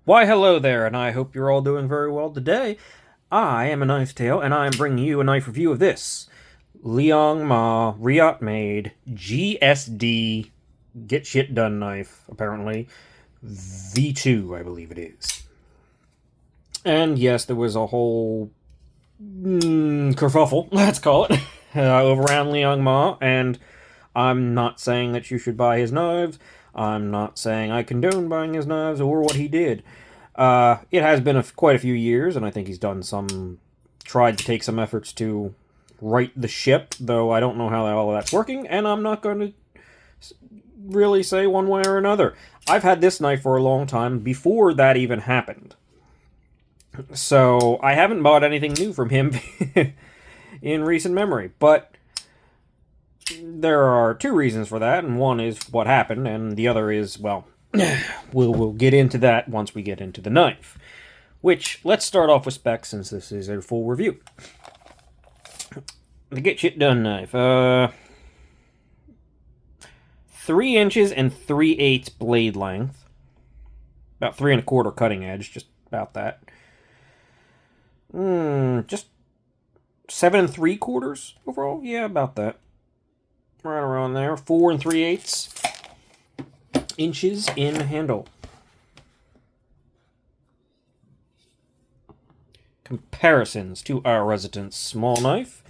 Why, hello there, and I hope you're all doing very well today. I am a Knife Tale, and I am bringing you a knife review of this Liong Mah made GSD Get Shit Done knife, apparently. V2, I believe it is. And yes, there was a whole kerfuffle, let's call it, around Liong Mah, and I'm not saying that you should buy his knives. I'm not saying I condone buying his knives or what he did. It has been quite a few years, and I think he's tried to take some efforts to right the ship, though I don't know how all of that's working, and I'm not going to really say one way or another. I've had this knife for a long time before that even happened. So I haven't bought anything new from him in recent memory, but there are two reasons for that, and one is what happened, and the other is, well, we'll get into that once we get into the knife. Which, let's start off with specs since this is a full review. The Get Shit Done knife. 3 inches and 3/8 blade length. About 3 1/4 cutting edge, just about that. Just 7 3/4 overall? Yeah, about that. Right around there. 4 3/8 inches in handle. Comparisons to our resident small knife,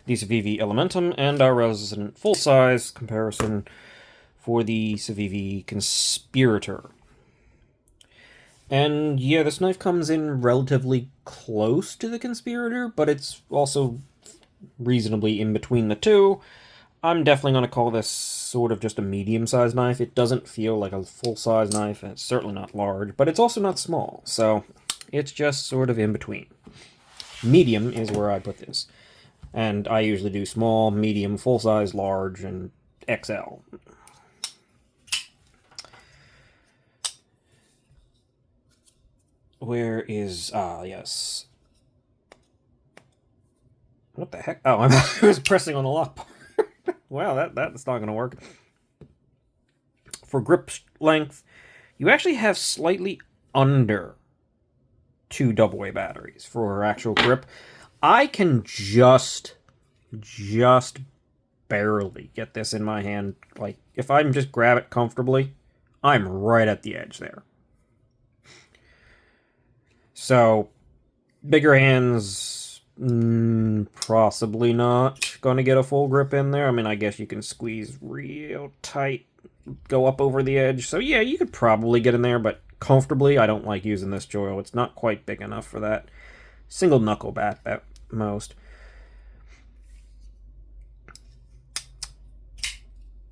the Civivi Elementum, and our resident full-size comparison for the Civivi Conspirator. And yeah, this knife comes in relatively close to the Conspirator, but it's also reasonably in between the two. I'm definitely going to call this sort of just a medium-sized knife. It doesn't feel like a full-size knife, and it's certainly not large, but it's also not small, so it's just sort of in between. Medium is where I put this. And I usually do small, medium, full-size, large, and XL. Where is... yes. What the heck? Oh, I was pressing on the lock bar. Wow, that's not going to work. For grip length, you actually have slightly under 2 AA batteries for actual grip. I can just barely get this in my hand. Like, if I just grab it comfortably, I'm right at the edge there. So, bigger hands, possibly not going to get a full grip in there. I mean, I guess you can squeeze real tight, go up over the edge. So yeah, you could probably get in there, but comfortably, I don't like using this joil. It's not quite big enough for that. Single knuckle bat at most.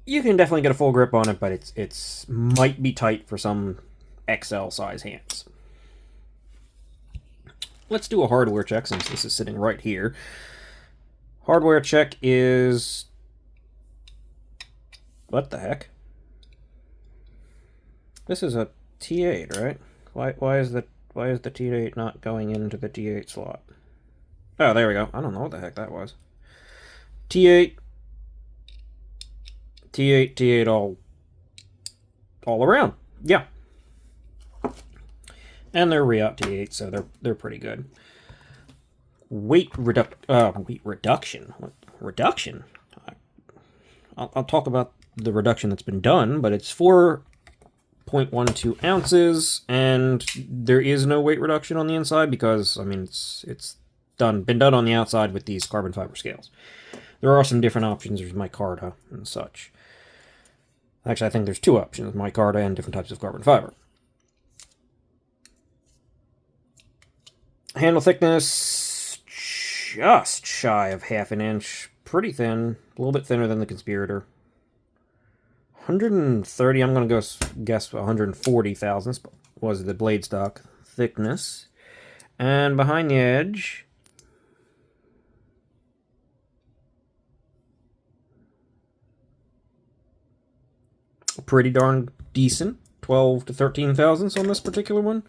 You can definitely get a full grip on it, but it's might be tight for some XL size hands. Let's do a hardware check since this is sitting right here. Hardware check is... what the heck? This is a T8, right? Why is the T8 not going into the T8 slot? Oh, there we go. I don't know what the heck that was. T8, T8 all around. Yeah. And they're Riot T8, so they're pretty good. Weight reduction. What? Reduction? I'll talk about the reduction that's been done, but it's 4.12 ounces, and there is no weight reduction on the inside because, I mean, it's been done on the outside with these carbon fiber scales. There are some different options. There's micarta and such. Actually, I think there's 2 options, micarta and different types of carbon fiber. Handle thickness, just shy of 1/2 inch. Pretty thin, a little bit thinner than the Conspirator. 130, I'm going to guess 140 thousandths was the blade stock thickness. And behind the edge, pretty darn decent, 12 to 13 thousandths on this particular one.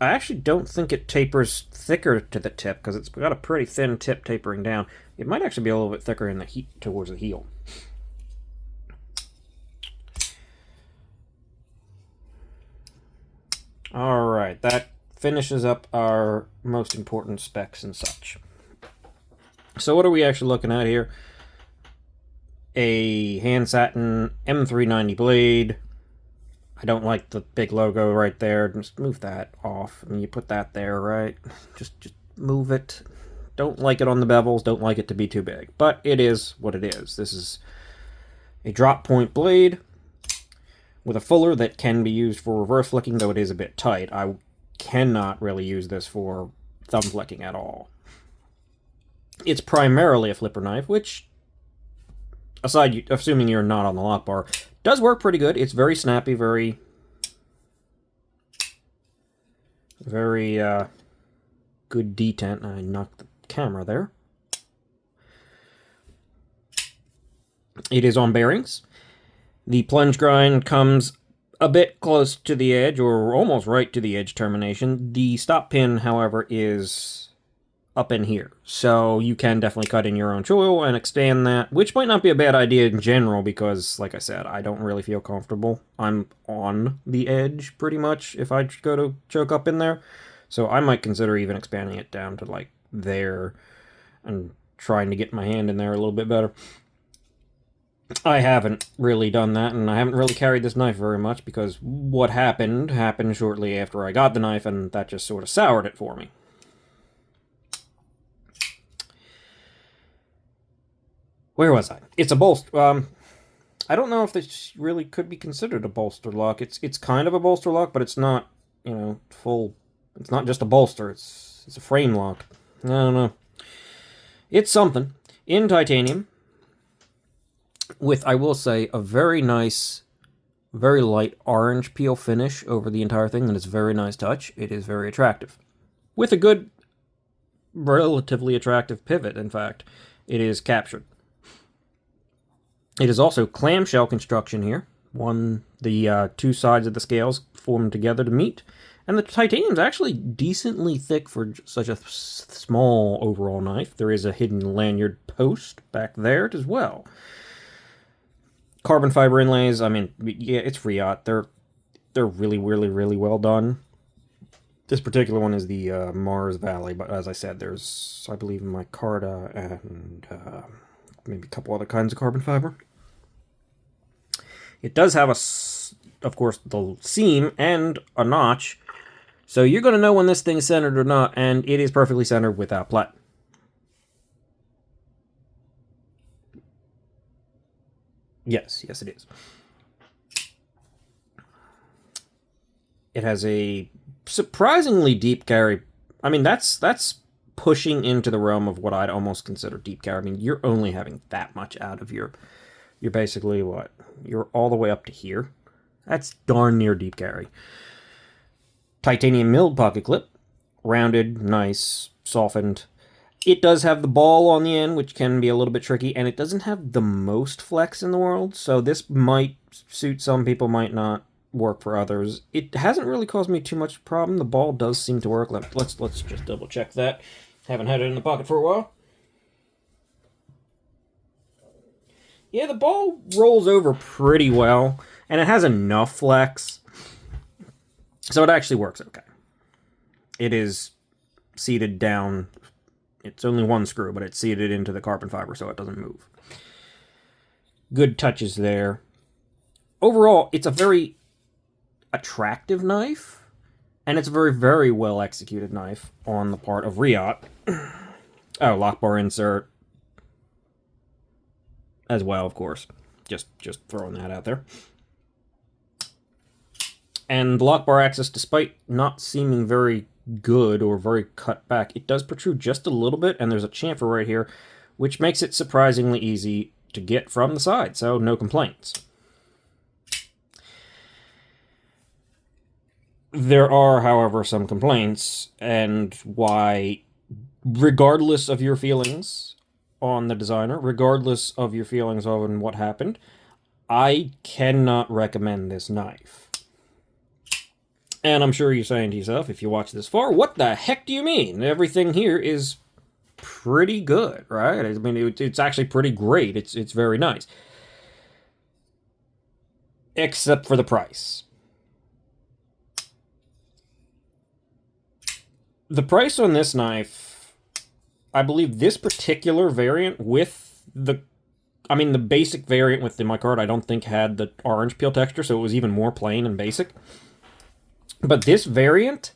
I actually don't think it tapers thicker to the tip because it's got a pretty thin tip tapering down. It might actually be a little bit thicker in the towards the heel. Alright, that finishes up our most important specs and such. So what are we actually looking at here? A hand satin M390 blade. I don't like the big logo right there. Just move that off. I mean, you put that there, right? Just move it. Don't like it on the bevels. Don't like it to be too big. But it is what it is. This is a drop point blade with a fuller that can be used for reverse flicking, though it is a bit tight. I cannot really use this for thumb flicking at all. It's primarily a flipper knife, which, aside, assuming you're not on the lock bar, does work pretty good. It's very snappy, very good detent. I knocked the camera there. It is on bearings. The plunge grind comes a bit close to the edge, or almost right to the edge termination. The stop pin, however, is up in here. So you can definitely cut in your own choil and expand that, which might not be a bad idea in general because, like I said, I don't really feel comfortable. I'm on the edge, pretty much, if I go to choke up in there. So I might consider even expanding it down to, like, there and trying to get my hand in there a little bit better. I haven't really done that, and I haven't really carried this knife very much because what happened shortly after I got the knife, and that just sort of soured it for me. Where was I? It's a bolster. I don't know if this really could be considered a bolster lock. It's kind of a bolster lock, but it's not, you know, full. It's not just a bolster. It's a frame lock. I don't know. It's something in titanium. With, I will say, a very nice, very light orange peel finish over the entire thing, and it's a very nice touch. It is very attractive. With a good, relatively attractive pivot, in fact. It is captured. It is also clamshell construction here. The two sides of the scales form together to meet. And the titanium is actually decently thick for such a small overall knife. There is a hidden lanyard post back there as well. Carbon fiber inlays, I mean, yeah, it's Riot. They're really, really, really well done. This particular one is the Mars Valley, but as I said, there's, I believe, micarta and maybe a couple other kinds of carbon fiber. It does have, of course, the seam and a notch, so you're going to know when this thing's centered or not, and it is perfectly centered without plait. Yes, it is. It has a surprisingly deep carry. I mean, that's pushing into the realm of what I'd almost consider deep carry. I mean, you're only having that much out of you're basically what? You're all the way up to here. That's darn near deep carry. Titanium milled pocket clip. Rounded, nice, softened. It does have the ball on the end, which can be a little bit tricky, and it doesn't have the most flex in the world, so this might suit some people, might not work for others. It hasn't really caused me too much problem. The ball does seem to work. Let's just double check that. Haven't had it in the pocket for a while. Yeah, the ball rolls over pretty well, and it has enough flex, so it actually works okay. It is seated down. It's only one screw, but it's seated into the carbon fiber so it doesn't move. Good touches there. Overall, it's a very attractive knife, and it's a very, very well executed knife on the part of Riot. Oh, lock bar insert as well, of course. Just throwing that out there. And lock bar access, despite not seeming very good or very cut back, it does protrude just a little bit, and there's a chamfer right here, which makes it surprisingly easy to get from the side, so no complaints. There are, however, some complaints, and why, regardless of your feelings on the designer, regardless of your feelings on what happened, I cannot recommend this knife. And I'm sure you're saying to yourself, if you watch this far, what the heck do you mean? Everything here is pretty good, right? I mean, it's actually pretty great. It's very nice. Except for the price. The price on this knife, I believe this particular variant with the the basic variant with the micarta, I don't think had the orange peel texture, so it was even more plain and basic. But this variant,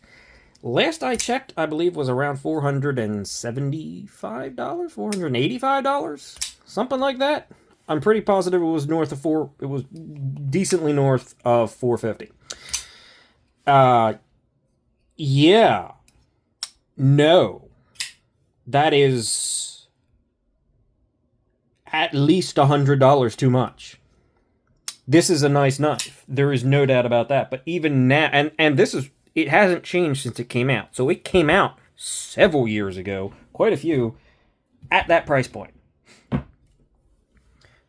last I checked, I believe was around $475, $485, something like that. I'm pretty positive it was north of four. It was decently north of $450. Yeah, no, that is at least $100 too much. This is a nice knife. There is no doubt about that. But even now, and this is, it hasn't changed since it came out. So it came out several years ago, quite a few, at that price point.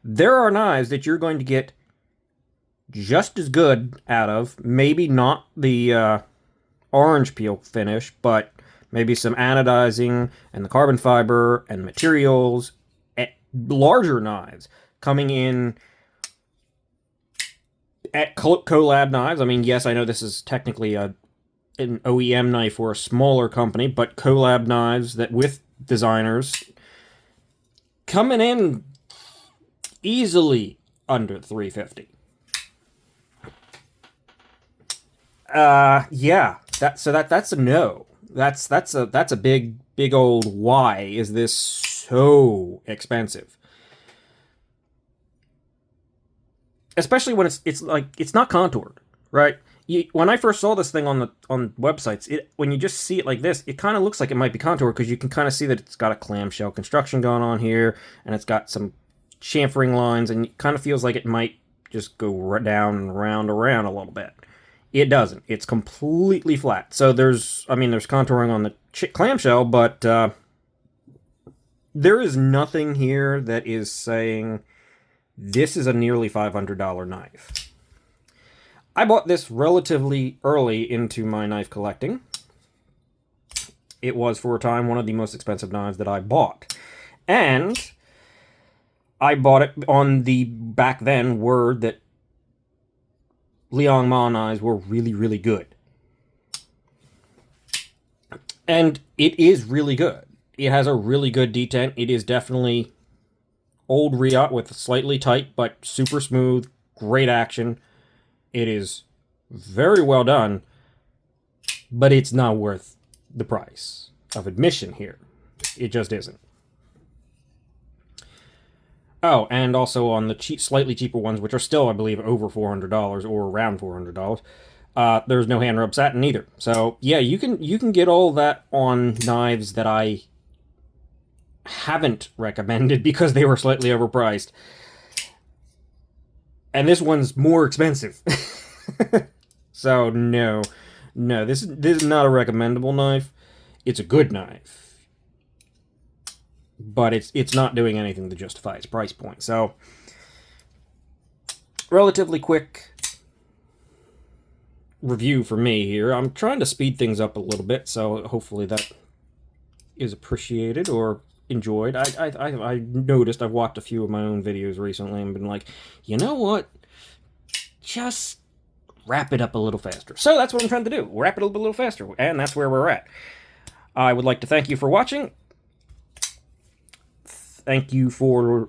There are knives that you're going to get just as good out of, maybe not the orange peel finish, but maybe some anodizing and the carbon fiber and materials, larger knives coming in at collab knives. I mean, yes, I know this is technically an OEM knife for a smaller company, but collab knives that with designers coming in easily under $350. Yeah, that's a no. That's a big old why is this so expensive? Especially when it's like it's not contoured, right? When I first saw this thing on websites, when you just see it like this, it kind of looks like it might be contoured because you can kind of see that it's got a clamshell construction going on here, and it's got some chamfering lines, and it kind of feels like it might just go down and around a little bit. It doesn't. It's completely flat. So there's contouring on the clamshell, but there is nothing here that is saying this is a nearly $500 knife. I bought this relatively early into my knife collecting. It was, for a time, one of the most expensive knives that I bought. And I bought it on the, back then, word that Liong Mah knives were really, really good. And it is really good. It has a really good detent. It is definitely old Riot with slightly tight, but super smooth, great action. It is very well done, but it's not worth the price of admission here. It just isn't. Oh, and also on the slightly cheaper ones, which are still, I believe, over $400 or around $400, there's no hand rub satin either. So yeah, you can get all that on knives that I haven't recommended because they were slightly overpriced. And this one's more expensive. So no, this is not a recommendable knife. It's a good knife, but it's not doing anything to justify its price point. So relatively quick review for me here. I'm trying to speed things up a little bit, so hopefully that is appreciated or enjoyed. I noticed I've watched a few of my own videos recently and been like, you know what? Just wrap it up a little faster. So that's what I'm trying to do. Wrap it up a little faster, and that's where we're at. I would like to thank you for watching. Thank you for,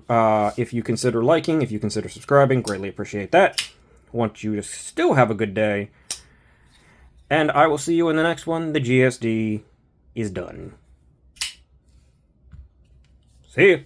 if you consider liking, if you consider subscribing, greatly appreciate that. Want you to still have a good day. And I will see you in the next one. The GSD is done. See you.